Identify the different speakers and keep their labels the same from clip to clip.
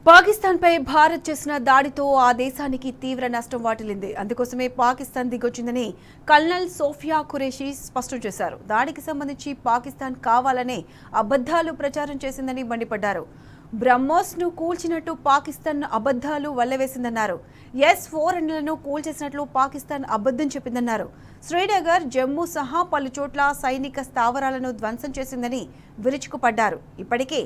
Speaker 1: పాకిస్తాన్పై భారత్ చేసిన దాడితో ఆ దేశానికి తీవ్ర నష్టం వాటిల్లింది. అందుకోసమే పాకిస్తాన్ దిగొచ్చిందని కల్నల్ సోఫియా ఖురేషీ స్పష్టం చేశారు. దాడికి సంబంధించి పాకిస్తాన్ కావాలనే అబద్ధాలు ప్రచారం చేసిందని మండిపడ్డారు. బ్రహ్మోస్ను కూల్చినట్టు పాకిస్తాన్ అబద్ధాలు వల్లవేసిందన్నారు. S-400లను కూల్చేసినట్లు పాకిస్తాన్ అబద్ధం చెప్పిందన్నారు. శ్రీనగర్, జమ్మూ సహా పలు చోట్ల సైనిక స్థావరాలను ధ్వంసం చేసిందని విరుచుకుపడ్డారు. ఇప్పటికే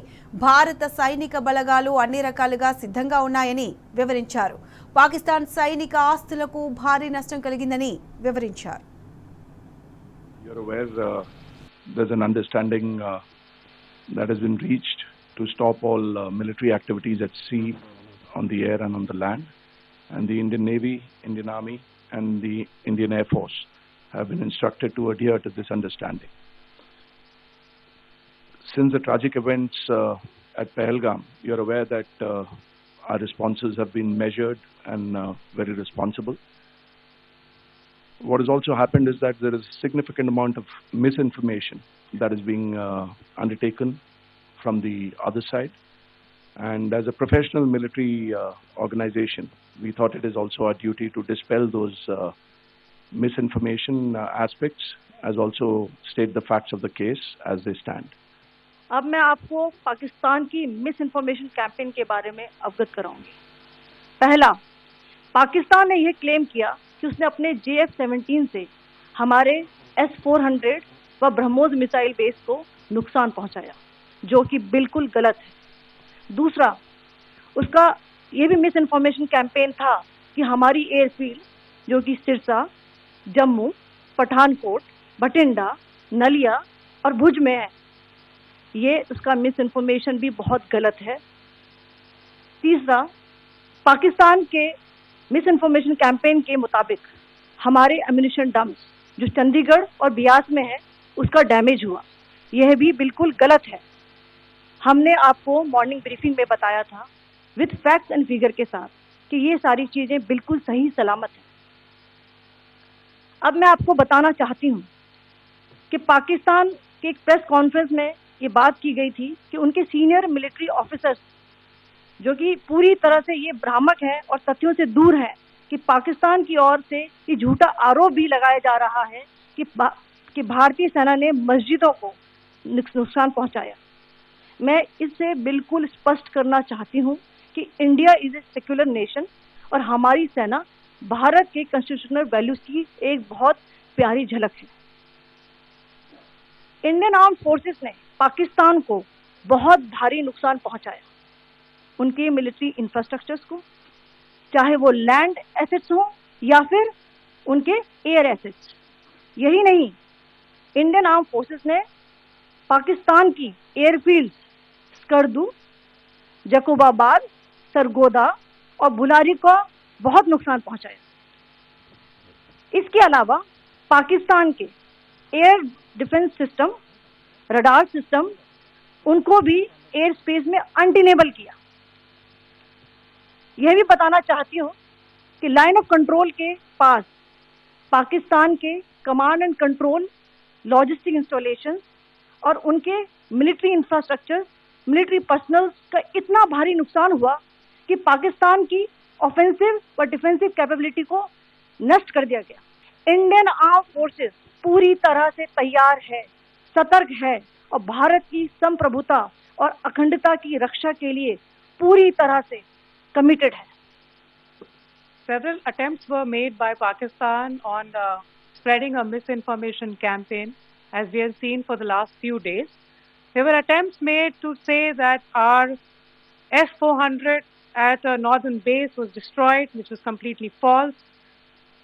Speaker 1: భారత సైనిక బలగాలు అన్ని రకాలుగా సిద్ధంగా ఉన్నాయని వివరించారు. పాకిస్తాన్ సైనిక ఆస్తులకు భారీ నష్టం కలిగిందని వివరించారు.
Speaker 2: There's an understanding that has been reached to stop all military activities at sea, on the air and on the land. And the Indian Navy, Indian Army and the Indian Air Force have been instructed to adhere to this understanding. Since the tragic events at Pahalgam, you're aware that our responses have been measured and very responsible. What has also happened is that there is a significant amount of misinformation that is being undertaken from the other side. And as a professional military organization, we thought it is also our duty to dispel those misinformation aspects, as also state the facts of the case as they stand.
Speaker 3: अब मैं आपको पाकिस्तान की miss information campaign के बारे में अवगत कराऊंगी। पहला, पाकिस्तान ने यह क्लेम किया कि उसने अपने JF-17 से हमारे S-400 व ब्रह्मोस मिसाइल बेस को नुकसान पहुंचाया, जो कि बिल्कुल गलत है। दूसरा, उसका ये भी मिस इन्फॉर्मेशन कैंपेन था कि हमारी एयरफील्ड, जो कि सिरसा, जम्मू, पठानकोट, भटिंडा, नलिया और भुज में है, ये उसका मिस इन्फॉर्मेशन भी बहुत गलत है। तीसरा, पाकिस्तान के मिस इन्फॉर्मेशन कैंपेन के मुताबिक हमारे एम्यूनिशन डम्प्स जो चंडीगढ़ और बियास में है, उसका डैमेज हुआ, यह भी बिल्कुल गलत है। हमने आपको मॉर्निंग ब्रीफिंग में बताया था विद फैक्ट्स एंड फिगर के साथ कि ये सारी चीजें बिल्कुल सही सलामत हैं। अब मैं आपको बताना चाहती हूँ कि पाकिस्तान के एक प्रेस कॉन्फ्रेंस में ये बात की गई थी कि उनके सीनियर मिलिट्री ऑफिसर्स, जो कि पूरी तरह से ये भ्रामक हैं और तथ्यों से दूर हैं, कि पाकिस्तान की ओर से ये झूठा आरोप भी लगाया जा रहा है कि भारतीय सेना ने मस्जिदों को नुकसान पहुंचाया। मैं इससे बिल्कुल स्पष्ट करना चाहती हूं कि India is a secular nation और हमारी सेना भारत के कॉन्स्टिट्यूशनल वैल्यूज की एक बहुत प्यारी झलक है। इंडियन आर्म्ड फोर्सेस ने पाकिस्तान को बहुत भारी नुकसान पहुंचाया, उनके मिलिट्री इंफ्रास्ट्रक्चर्स को, चाहे वो लैंड एसेट्स हो या फिर उनके एयर एसेट्स। यही नहीं, इंडियन आर्म्ड फोर्सेस ने पाकिस्तान की एयरफील्ड्स स्कर्दू, जकोबाबाद, सरगोदा और बुलारी को बहुत नुकसान पहुंचाया। इसके अलावा पाकिस्तान के air defence system, radar system, उनको भी एयर स्पेस में अनटेनेबल किया। यह भी बताना चाहती हूँ कि लाइन ऑफ कंट्रोल के पास पाकिस्तान के command and control, logistic installation और उनके मिलिट्री इंफ्रास्ट्रक्चर, मिलिट्री पर्सनल का इतना भारी नुकसान हुआ कि पाकिस्तान की ऑफेंसिव व डिफेंसिव कैपेबिलिटी को नष्ट कर दिया गया। इंडियन आर्म फोर्सेस पूरी तरह से तैयार है, सतर्क है और भारत की संप्रभुता और अखंडता की रक्षा के लिए पूरी तरह से कमिटेड है।
Speaker 4: Several attempts were made by Pakistan on spreading a misinformation campaign, as we have seen for the last few days. There were attempts made to say that our S-400 at a northern base was destroyed, which was completely false,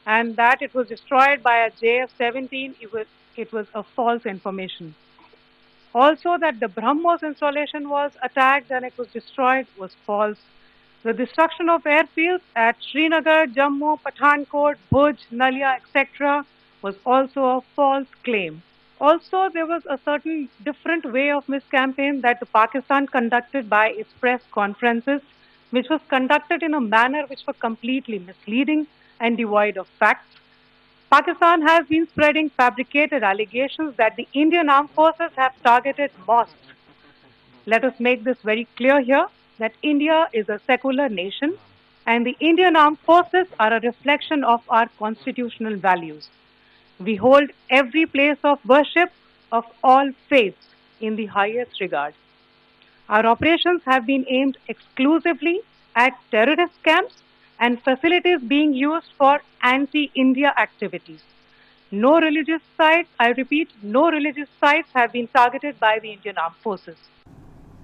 Speaker 4: and that it was destroyed by a JF-17. It was a false information. Also, that the BrahMos installation was attacked and it was destroyed was false. The destruction of airfields at Srinagar, Jammu, Pathankot, Bhuj, Nalia, etc. was also a false claim. Also, there was a certain different way of miscampaign that Pakistan conducted by its press conferences, which was conducted in a manner which was completely misleading and devoid of facts. Pakistan has been spreading fabricated allegations that the Indian armed forces have targeted mosques. Let us make this very clear here. that India is a secular nation and the Indian Armed Forces are a reflection of our constitutional values. We hold every place of worship of all faiths in the highest regard. Our operations have been aimed exclusively at terrorist camps and facilities being used for anti-India activities. No religious sites, I repeat, no religious sites have been targeted by the Indian Armed Forces.